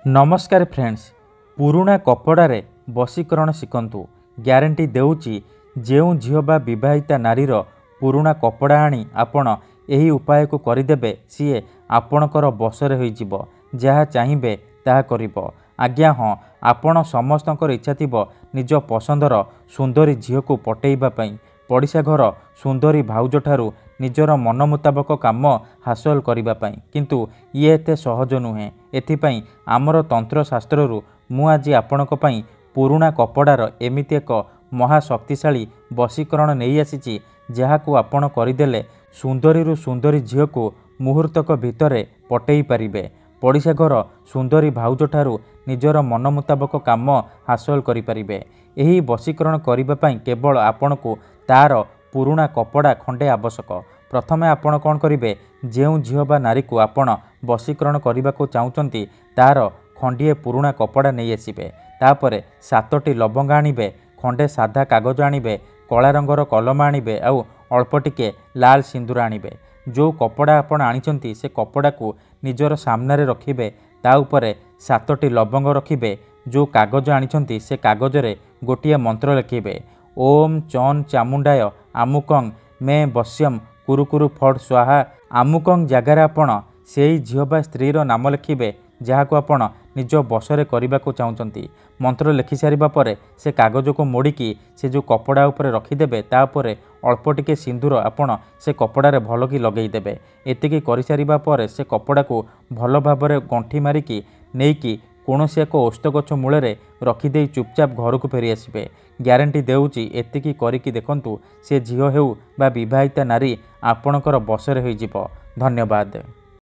नमस्कार फ्रेंड्स, पुराणा कपड़े वशीकरण शिखंतु। ग्यारंटी देउची जेउ झियो बा विवाहिता नारीर पुराणा कपड़ा आनी आपण एही उपाय को करिदेबे सीए आपणकर बसरे होइजिवो। जहा चाहिबे ताहा करिवो। आज्ञा हाँ, आपण समस्तकर इच्छा थिबो निज पसंदर सुंदरी झियो को पटेइबा पई पड़िशा घर सुंदरी भाउज ठारू निजर मन मुताबक काम हासिल करिबा पई, किंतु ये एते सहज नुहे। एथिपई आमर तंत्रशास्त्ररू मु आज आपणक पई पुराणा कपड़ार एमिति एक महाशक्तिशाली वशीकरण नहीं आसीची, जहाकू आपण करिदेले सुंदरी सुंदरी झियो को मुहूर्तक भितरे पटेई पारिबे। पड़िशा घर सुंदरी भाउज ठारू निजर मन मुताबक काम हासिल करि पारिबे। एही वशीकरण करिबा पई केवल आपणकू तार पुराणा कपड़ा खंडे आवश्यक। प्रथमे आपण कौन करिवे, जेउ झियो बा नारी को आपण वशीकरण करने को चाहूँगी तार खंडिए पुराणा कपड़ा नहीं आसबे। तापरे 7टी लवंग आणिबे, खंडे साधा कागज आणिबे, कला रंगर कलम आणिबे, आउ अल्प टिके लाल सिंदूर आणिबे। जो कपड़ा आपण आनिचंती से कपड़ा को निजर सामने रखिबे, ता उपरे 7टी लवंग रखिबे। जो कागज आनिचंती से कागज रे गोटिए मंत्र लिखिबे, ओम चौन चामुंडाय आमुकं मे बश्यम कुरुकुरु फट स्वाहा। आमुकं जगार आपण से झियो बा स्त्रीर नाम लिखिबे जहाको आपण निज बसरे करने को चाहूँगी। मंत्र लिखि सारिबा परे से कागज को मोड़िकी से जो कपड़ा उपरे रखिदेबे, तापरे अल्प टिके सिंदूर आपण से कपड़ारे भल कि लगेदेबे। एतिकी करि सारिबा परे से कपड़ा को भल भाबरे गंठी मारिकी नेइकी कौनसी एक ओस्त गछ मूल रखिदे चुपचाप घर को फेरी आसबे। ग्यारंटी देउची एतिकी करिकी देखंतु से झियो हेउ बा विवाहिता नारी आपणकर बसरे होइजिवो। धन्यवाद।